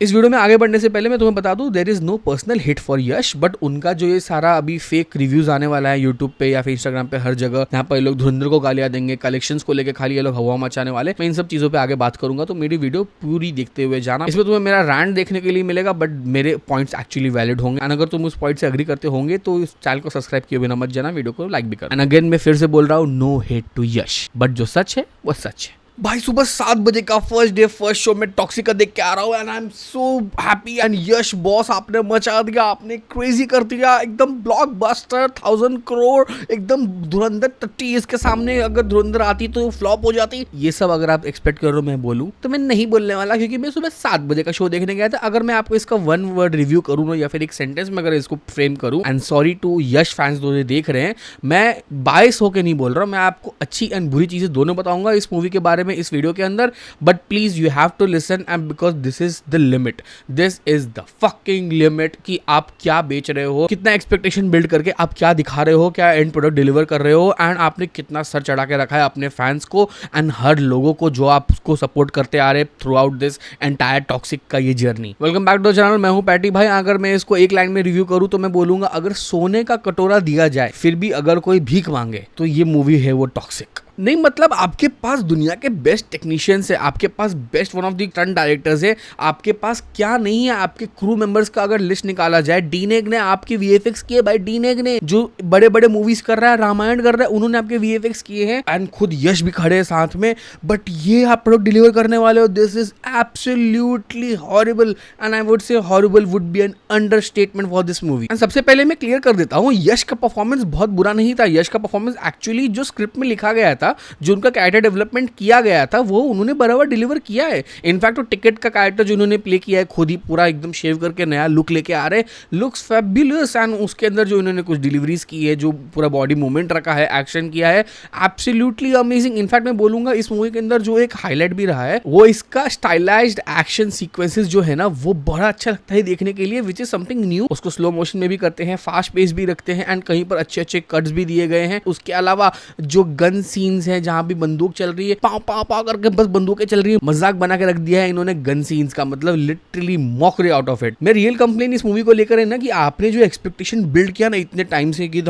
इस वीडियो में आगे बढ़ने से पहले मैं तुम्हें बता दूं, there is no personal hit for Yash, but उनका जो ये सारा अभी फेक रिव्यूज आने वाला है यूट्यूब पे या फिर इंस्टाग्राम पे हर जगह, यहाँ पर ये लोग धुरंधर को गालियां देंगे, कलेक्शंस को लेकर खाली ये लोग हवा मचाने वाले, मैं इन सब चीजों पे आगे बात करूंगा, तो मेरी वीडियो पूरी देखते हुए जाना। इसमें तुम्हें मेरा रैंट देखने के लिए मिलेगा, बट मेरे पॉइंट्स एक्चुअली वैलिड होंगे, एंड अगर तुम उस पॉइंट से एग्री करते होंगे तो इस चैनल को सब्सक्राइब किए बिना मत जाना, वीडियो को लाइक भी कर। एंड अगेन मैं फिर से बोल रहा हूँ, no hate to Yash, but जो सच है वो सच है। भाई सुबह 7 बजे का फर्स्ट डे फर्स्ट शो में टॉक्सिक का देख के आ रहा हूँ, and I am so happy. And Yash boss आपने मचा दिया, आपने क्रेजी कर दिया, एकदम ब्लॉकबस्टर 1000 करोड़, एकदम धुरंधर टट्टी। इसके सामने अगर धुरंधर आती तो फ्लॉप हो जाती। ये सब अगर आप एक्सपेक्ट कर रहे हो मैं बोलूँ तो मैं नहीं बोलने वाला, क्योंकि मैं सुबह 7 बजे का शो देखने गया था। अगर मैं आपको इसका वन वर्ड रिव्यू करूँ ना, या फिर एक सेंटेंस में अगर इसको फ्रेम करूँ, and sorry to Yash fans जो देख रहे हैं, मैं बायस होकर नहीं बोल रहा हूँ, मैं आपको अच्छी एंड बुरी चीजें दोनों बताऊंगा इस मूवी के बारे में इस वीडियो के अंदर, but please you have to listen, and because this is the limit, this is the fucking limit, कि आप क्या बेच रहे हो, कितना एक्सपेक्टेशन बिल्ड करके आप क्या दिखा रहे हो, क्या एंड प्रोडक्ट डिलीवर कर रहे हो, एंड आपने कितना सर चढ़ा के रखा है अपने फैंस को एंड हर लोगों को जो आपको सपोर्ट करते आ रहे throughout this entire Toxic का ये journey. Welcome back to channel, मैं हूं पैटी भाई। अगर मैं इसको एक लाइन में रिव्यू करूं तो मैं बोलूंगा, अगर सोने का कटोरा दिया जाए फिर भी अगर कोई भीख मांगे तो ये मूवी है वो टॉक्सिक। नहीं मतलब आपके पास दुनिया के बेस्ट टेक्नीशियंस है, आपके पास best one of the stunt directors है, आपके पास क्या नहीं है। आपके क्रू मेंबर्स का अगर लिस्ट निकाला जाए, डीनेग ने आपके वीएफएक्स किए भाई, डीनेग ने जो बड़े बड़े मूवीज कर रहा है, रामायण कर रहा है, उन्होंने आपके वीएफएक्स किए हैं, एंड खुद यश भी खड़े हैं साथ में, बट ये आप प्रोडक्ट डिलीवर करने वाले हो, this is absolutely horrible, and I would say horrible would be an understatement for this movie. And सबसे पहले मैं क्लियर कर देता हूँ, यश का परफॉर्मेंस बहुत बुरा नहीं था। यश का परफॉर्मेंस एक्चुअली जो स्क्रिप्ट में लिखा गया था, जो उनका कैरेक्टर डेवलपमेंट किया गया था, वो उन्होंने बराबर डिलीवर किया है। इनफैक्ट वो टिकट का कैरेक्टर जो उन्होंने प्ले किया है, खुद ही पूरा एकदम शेव करके नया लुक लेके आ रहे, लुक्स फैबुलस, एंड उसके अंदर जो इन्होंने कुछ डिलीवरीज की है, जो पूरा बॉडी मूवमेंट रखा है, एक्शन किया है, एब्सोल्युटली अमेजिंग। इनफैक्ट मैं बोलूंगा इस मूवी के अंदर जो एक हाईलाइट भी रहा है, वो इसका स्टाइलाइज्ड एक्शन सीक्वेंसेस जो है ना, वो बड़ा अच्छा लगता है देखने के लिए, विच इज समथिंग न्यू। उसको स्लो मोशन में भी करते हैं, फास्ट पेस भी रखते हैं, एंड कहीं पर अच्छे अच्छे कट्स भी दिए गए हैं। उसके अलावा जो गन सीन्स हैं, जहां भी बंदूक चल रही है, पाव पाव पाव करके बस बंदूकें चल रही है, मजाक बना के रख दिया है इन्होंने गन सीन्स का, मतलब literally mockery out of it. मैं रियल कंप्लेन इस मूवी को लेकर है ना, कि आपने जो एक्सपेक्टेशन बिल्ड किया ना इतने टाइम से, कि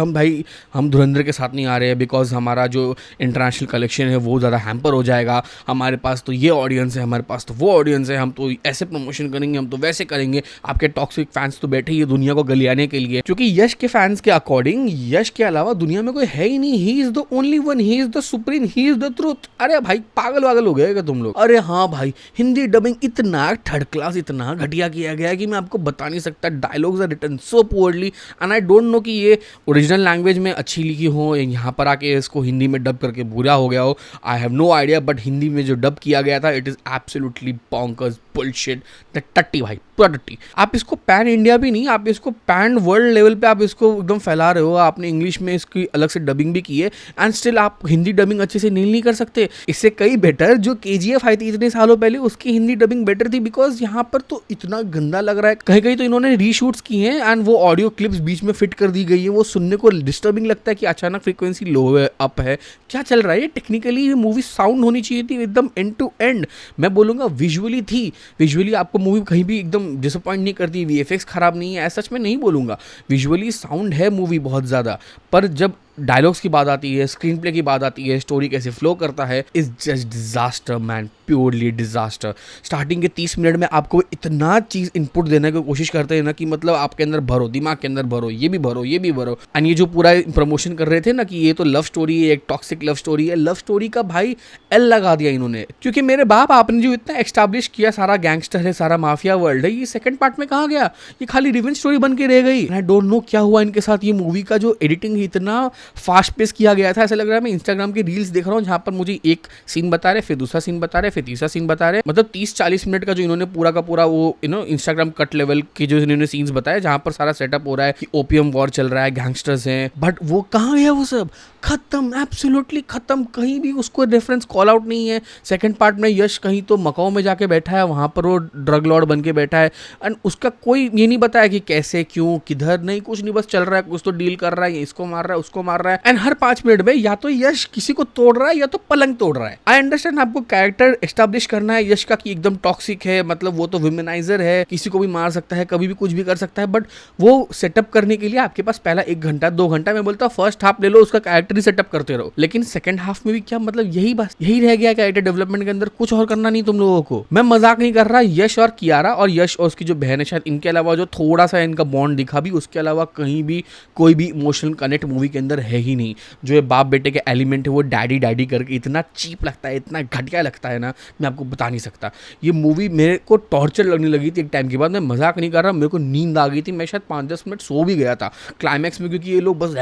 हम धुरंधर के साथ नहीं आ रहे हैं बिकॉज हमारा जो इंटरनेशनल कलेक्शन है वो ज्यादा हैम्पर हो जाएगा, हमारे पास तो ये ऑडियंस है, हमारे पास तो वो ऑडियंस है, हम तो ऐसे प्रमोशन करेंगे, हम तो वैसे करेंगे। आपके टॉक्सिक फैंस तो बैठे ही दुनिया को गलियाने के लिए, क्योंकि यश के फैंस के अकॉर्डिंग यश के अलावा दुनिया में कोई है ही नहीं, he is the only one, he is the supreme, he is the truth. अरे भाई पागल वागल हो गए क्या तुम लोग? अरे हाँ भाई, हिंदी डबिंग इतना थर्ड क्लास, इतना घटिया किया गया है कि मैं आपको बता नहीं सकता। Dialogues are written so poorly, and I don't know कि ये ओरिजिनल लैंग्वेज में अच्छी लिखी हो, यहाँ पर आके इसको हिंदी में डब करके बुरा हो गया हो, I have no idea, but Hindi में जो डब किया गया था, it is absolutely bonkers bullshit, the टट्टी भाई, पूरा टट्टी। आप इसको पैन इंडिया भी नहीं, आप इसको पैन वर्ल्ड लेवल पे आप इसको एकदम फैला रहे हो। आपने इंग्लिश में इसकी अलग से डबिंग भी की है, एंड स्टिल आप हिंदी डबिंग अच्छे से नहीं कर सकते। इससे कई बेटर जो केजीएफ आई थी इतने सालों पहले, उसकी हिंदी डबिंग बेटर थी, बिकॉज यहाँ पर तो इतना गंदा लग रहा है। कहीं कहीं तो इन्होंने रीशूट्स की हैं, एंड वो ऑडियो क्लिप्स बीच में फिट कर दी गई है, वो सुनने को डिस्टर्बिंग लगता है कि अचानक फ्रीक्वेंसी लो है, अप है, क्या चल रहा है। टेक्निकली ये मूवी साउंड होनी चाहिए थी एकदम एंड टू एंड। मैं बोलूंगा विजुअली थी, विजुअली आपको मूवी कहीं भी एकदम डिसअपॉइंट नहीं करती, वीएफएक्स खराब नहीं है, ऐसा सच में नहीं बोलूंगा। विजुअली साउंड है मूवी बहुत ज्यादा, पर जब डायलॉग्स की बात आती है, स्क्रीन प्ले की बात आती है, स्टोरी कैसे फ्लो करता है, is just disaster man, purely disaster. Starting के 30 मिनट में आपको इतना चीज इनपुट देने की कोशिश करते हैं ना, कि मतलब आपके अंदर भरो, दिमाग के अंदर भरो, ये भी भरो, ये भी भरो। एंड ये जो पूरा प्रमोशन कर रहे थे ना, कि ये तो लव स्टोरी है, एक टॉक्सिक लव स्टोरी है, लव स्टोरी का भाई एल लगा दिया इन्होंने। क्योंकि मेरे बाप, आपने जो इतना एक्स्टैब्लिश किया, सारा गैंगस्टर है, सारा माफिया वर्ल्ड है, ये सेकंड पार्ट में कहाँ गया? ये खाली रिवेंज स्टोरी बन के रह गई। आई डोंट नो क्या हुआ इनके साथ। ये मूवी का जो एडिटिंग इतना फास्ट पेस किया गया था, ऐसा लग रहा है मैं इंस्टाग्राम की रील्स देख रहा हूँ, जहां पर मुझे एक सीन बता रहे, फिर दूसरा सीन बता रहे, फिर तीसरा सीन बता रहे, मतलब 30-40 मिनट का जो इन्होंने पूरा का पूरा वो इंस्टाग्राम कट लेवल के जो इन्होंने सीन्स बताए, जहां पर सारा सेटअप हो रहा है कि ओपीएम वॉर चल रहा है, गैंगस्टर्स हैं, बट वो कहाँ गया? वो सब खत्म, एब्सोल्युटली खत्म। कहीं भी उसको रेफरेंस कॉल आउट नहीं है। सेकंड पार्ट में यश कहीं तो मकाओ में जाके बैठा है, वहां पर वो ड्रग लॉर्ड बन के बैठा है, एंड उसका कोई ये नहीं बताया कि कैसे, क्यों, किधर, नहीं कुछ नहीं, बस चल रहा है, कुछ तो डील कर रहा है, इसको मार रहा है, उसको मार रहा है, एंड हर 5 मिनट में या तो यश किसी को तोड़ रहा है या तो पलंग तोड़ रहा है। आई अंडरस्टैंड आपको कैरेक्टर एस्टैब्लिश करना है यश का कि एकदम टॉक्सिक है, मतलब वो तो विमेनाइजर है, किसी को भी मार सकता है, कभी भी कुछ भी कर सकता है, बट वो सेटअप करने के लिए आपके पास पहला 1 घंटा 2 घंटा, मैं बोलता हूँ फर्स्ट हाफ ले लो, उसका कैरेक्टर ही सेटअप करते रहो, लेकिन सेकंड हाफ में भी क्या मतलब यही बस यही रह गया कैरेक्टर डेवलपमेंट के अंदर, कुछ और करना नहीं तुम लोगों को। मैं मजाक नहीं कर रहा, यश और कियारा और यश और उसकी जो बहन है शायद, इनके अलावा जो थोड़ा सा इनका बॉन्ड दिखा भी, उसके अलावा कहीं भी कोई भी इमोशनल कनेक्ट मूवी के अंदर है ही नहीं। जो ये बाप बेटे के एलिमेंट है वो डैडी डैडी करके इतना चीप लगता है, इतना घटिया लगता है ना, मैं आपको बता नहीं सकता। ये मूवी मेरे को टॉर्चर लगने लगी थी एक टाइम के बाद, मैं मजाक नहीं कर रहा, मेरे को नींद आ गई थी, मैं शायद 5-10 मिनट सो भी गया था क्लाइमैक्स में, क्योंकि ये लोग बस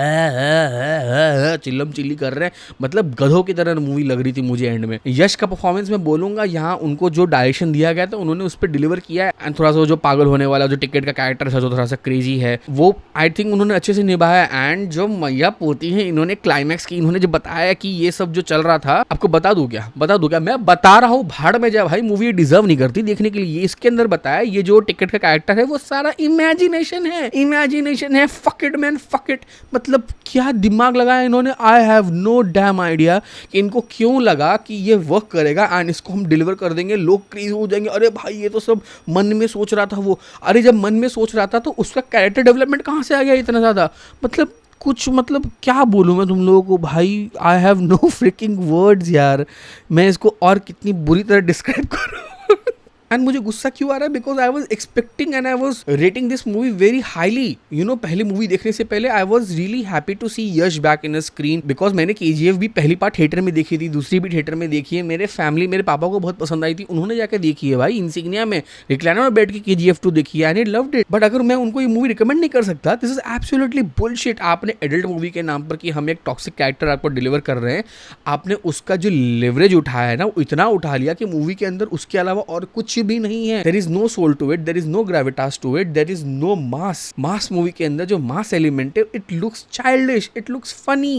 चिल्लम चिल्ली कर रहे हैं, मतलब गधों की तरह मूवी लग रही थी मुझे एंड में। यश का परफॉर्मेंस मैं बोलूंगा, यहाँ उनको जो डायरेक्शन दिया गया था उन्होंने उस पर डिलीवर किया है, एंड थोड़ा सा जो पागल होने वाला जो टिकट का कैरेक्टर था जो थोड़ा सा क्रेजी है, वो आई थिंक उन्होंने अच्छे से निभाया। एंड जो मैया पोती है, इन्होंने क्लाइमैक्स की इन्होंने जो बताया कि ये सब जो चल रहा था, आपको बता दूं क्या, मैं बता रहा हूँ, भाड़ में जा भाई, मूवी डिजर्व नहीं करती देखने के लिए। इसके अंदर बताया ये जो टिकट का कैरेक्टर है वो सारा इमेजिनेशन है, fuck it man, fuck it, मतलब क्या दिमाग लगाया इन्होंने, I have no damn idea कि इनको क्यों लगा कि ये वर्क करेगा एंड इसको हम डिलीवर कर देंगे, लोग क्रेज हो जाएंगे, अरे भाई ये तो सब मन में सोच रहा था वो। अरे जब मन में सोच रहा था तो उसका कैरेक्टर डेवलपमेंट कहाँ से आ गया इतना ज़्यादा, मतलब कुछ, मतलब क्या बोलूँ मैं तुम लोगों को भाई, I have no freaking words यार, मैं इसको और कितनी बुरी तरह डिस्क्राइब करूँ। एंड मुझे गुस्सा क्यों आ रहा है, because I was expecting and I was rating this movie very highly, you know, पहली मूवी देखने से पहले I was really happy to see Yash back in a screen, because मैंने KGF भी पहली पार्ट थिएटर में देखी थी, दूसरी भी थिएटर में देखी है, मेरे फैमिली, मेरे पापा को बहुत पसंद आई थी, उन्होंने जाकर देखी है भाई इंसिग्निया में, रिक्लाइनर में बैठ के KGF 2 देखी है and it loved it. But अगर मैं उनको ये मूवी रिकमेंड नहीं कर सकता, दिस इज एब्सोल्युटली बुलशिट। आपने एडल्ट मूवी के नाम पर कि हम एक टॉक्सिक कैरेक्टर आपको डिलीवर कर रहे हैं, आपने उसका जो लेवरेज उठाया है ना, वो इतना उठा लिया कि मूवी के अंदर उसके अलावा और कुछ भी नहीं है। There is no soul to it, there is no gravitas to it, there is no mass movie के अंदर जो मास एलिमेंट है, it looks childish, it looks funny,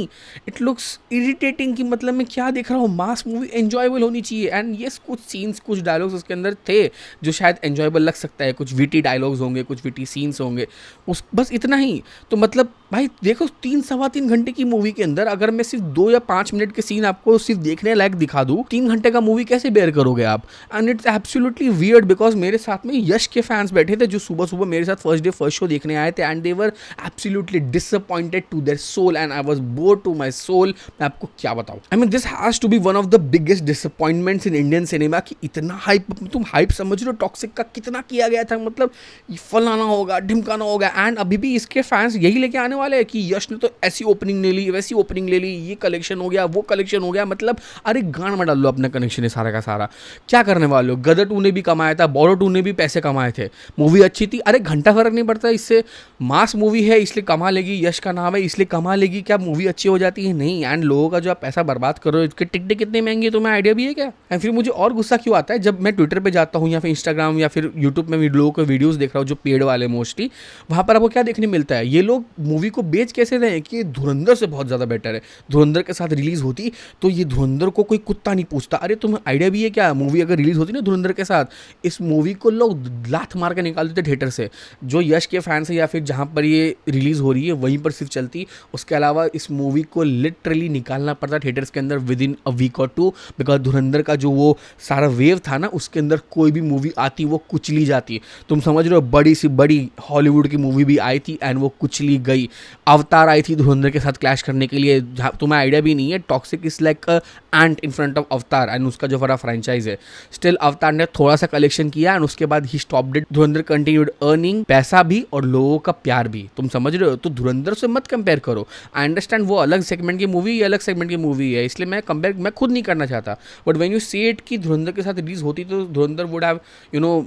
it looks irritating कि मतलब मैं क्या देख रहा हूँ, मास मूवी एंजॉयबल होनी चाहिए। एंड यस कुछ सीन्स, कुछ डायलॉग्स उसके अंदर थे जो शायद एंजॉयबल लग सकता है, कुछ विटी डायलॉग्स होंगे, कुछ विटी सीन्स होंगे, उस बस इतना ही। तो मतलब भाई देखो 3-3.25 घंटे की मूवी के अंदर अगर मैं सिर्फ 2 या 5 मिनट के सीन आपको सिर्फ देखने लायक दिखा दूँ, 3 घंटे का मूवी कैसे बेयर करोगे आप। And it's absolutely weird, because मेरे साथ में यश के फैंस बैठे थे जो सुबह सुबह मेरे साथ फर्स्ट डे फर्स्ट शो देखने आए थे, and they were absolutely disappointed to their soul and I was bored to my soul. मैं आपको क्या बताऊं, I mean this has to be one of the biggest disappointments in Indian cinema कि इतना hype, तुम हाइप समझ रहे हो टॉक्सिक का कितना किया गया था, मतलब फलाना होगा ढिमकाना होगा, एंड अभी भी इसके फैंस यही लेके आने वाले हैं कि यश ने तो ऐसी ओपनिंग ले ली, वैसी ओपनिंग ले ली, ये कलेक्शन हो गया, वो कलेक्शन हो गया, मतलब अरे गांड में डाल लो अपना कनेक्शन है सारा का सारा। क्या करने वाले हो, गदर 2 ने भी कमाया था, बॉरो 2 ने भी पैसे कमाए थे, मूवी अच्छी थी, अरे घंटा फर्क नहीं पड़ता इससे, मास मूवी है इसलिए कमा लेगी, यश का नाम है इसलिए कमा लेगी, क्या मूवी अच्छी हो जाती है? नहीं। एंड लोगों का जो आप पैसा बर्बाद करो, इसके टिकटें कितने महंगे, तुम्हें आइडिया भी है क्या? एंड फिर मुझे और गुस्सा क्यों आता है जब मैं ट्विटर पे जाता हूँ या फिर इंस्टाग्राम या फिर यूट्यूब में लोगों के वीडियोस देख रहा हूँ जो पेड वाले मोस्टली, वहाँ पर आपको क्या देखने मिलता है, ये लोग मूवी को बेच कैसे रहे हैं कि धुरंधर से बहुत ज़्यादा बेटर है, धुरंधर के साथ रिलीज होती तो ये धुरंधर को कोई कुत्ता नहीं पूछता। अरे तुम्हें आइडिया भी है क्या, मूवी अगर रिलीज होती ना धुरंधर के साथ, इस मूवी को लोग लात मार के निकाल देते थिएटर से, जो यश के फैंस है या फिर जहाँ पर ये रिलीज हो रही है वहीं पर सिर्फ चलती, उसके अलावा इस मूवी को लिटरली निकालना पड़ता थिएटर्स के अंदर विद इन अ वीक और 2, बिकॉज धुरंधर का जो वो सारा वेव था ना, उसके अंदर कोई भी मूवी आती वो कुचली जाती। तुम समझ रहे हो, बड़ी सी बड़ी हॉलीवुड की मूवी भी आई थी एंड वो कुचली गई। अवतार आई थी धुरंधर के साथ क्लैश करने के लिए, तुम्हें आइडिया भी नहीं है, toxic is like ant in front of अवतार एंड उसका जो बड़ा फ्रेंचाइज है। स्टिल अवतार ने थोड़ा सा कलेक्शन किया एंड उसके बाद he stopped it. Dhurandhar continued earning, पैसा भी और लोगों का प्यार भी, तुम समझ रहे हो। तो धुरंधर से मत कंपेयर करो। आई अंडरस्टैंड वो अलग सेगमेंट की मूवी, ये अलग सेगमेंट की मूवी है, इसलिए मैं कंपेयर मैं खुद नहीं करना चाहता। But when you say it कि धुरंधर के साथ रिलीज होती तो Dhurandhar would have you know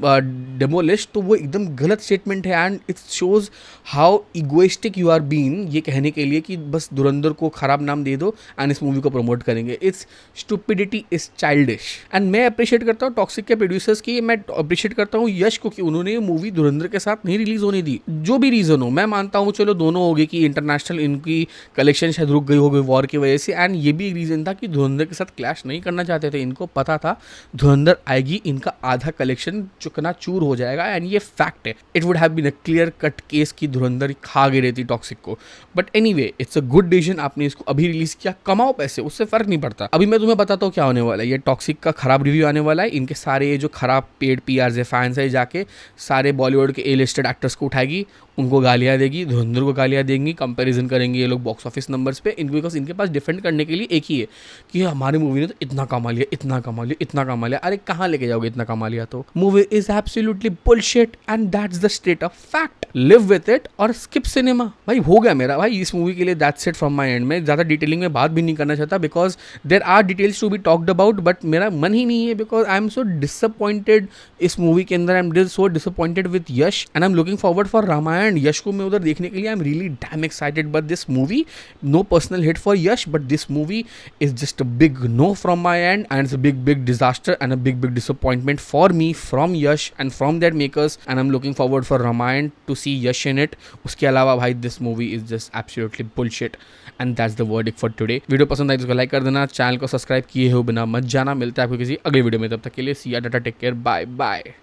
demolished, तो वो एकदम गलत स्टेटमेंट है and it shows how egoistic you are been, ये कहने के लिए कि बस धुरंधर को खराब नाम दे दो एंड इस मूवी को प्रमोट करेंगे। It's stupidity, is childish. And मैं अप्रिशिएट करता हूँ टॉक्सिक के प्रोड्यूसर्स की मैं अप्रिशिएट करता हूँ यश को कि उन्होंने ये मूवी धुरंधर के साथ नहीं रिलीज होने दी। जो भी रीजन हो, मैं मानता हूँ चलो दोनों हो गए कि इंटरनेशनल इनकी कलेक्शन शायद रुक गई होगी वॉर की वजह से, एंड ये भी एक रीजन था कि धुरंधर के साथ क्लैश नहीं करना चाहते थे। इनको पता था धुरंधर आएगी, इनका आधा कलेक्शन चुकना चूर हो जाएगा, एंड ये फैक्ट है। It would have been a clear cut case कि धुरंधर खा गई रहती टॉक्सिक को। But anyway, it's a good decision, आपने इसको अभी रिलीज किया, कमाओ पैसे, उससे फर्क नहीं पड़ता। अभी मैं तुम्हें बताता हूँ क्या होने वाला है। ये टॉक्सिक का खराब रिव्यू आने वाला है, इनके सारे ये जो खराब पेड पीआर है, फैंस है, जाके सारे बॉलीवुड के ए लिस्टेड एक्टर्स को उठाएगी, उनको गालियाँ देगी, धुरंधर को गालियाँ देंगी, कंपैरिजन करेंगे ये लोग बॉक्स ऑफिस नंबर्स पे, बिकॉज इनके पास डिफेंड करने के लिए एक ही है कि हमारी मूवी ने तो इतना कमा लिया, इतना कमा लिया, इतना कमा लिया। अरे कहाँ लेके जाओगे इतना कमा लिया? तो movie is absolutely bullshit and that's the state of fact. Live with it और स्किप सिनेमा। भाई हो गया मेरा भाई इस मूवी के लिए, that's it from my end. मैं ज़्यादा डिटेलिंग में बात भी नहीं करना चाहता because there are details to be talked about, but मेरा मन ही नहीं है because I am so disappointed इस मूवी के अंदर। I am so disappointed with Yash and I am looking forward for Ramayana. Yash को मैं उधर देखने के लिए I am really damn excited, but this movie, no personal hit for Yash, but this movie is just a big no from my end, and it's a big disaster and a big disappointment for me from Yash and from their makers, and I'm looking forward for Ramayan to see Yash in it. उसके अलावा भाई this movie is just absolutely bullshit and that's the verdict for today. Video पसंद आई तो उसको like कर देना, channel को subscribe किए हो बिना मत जाना। मिलता है आपको किसी अगले वीडियो में, तब तक के लिए see ya, tata, take care, bye bye.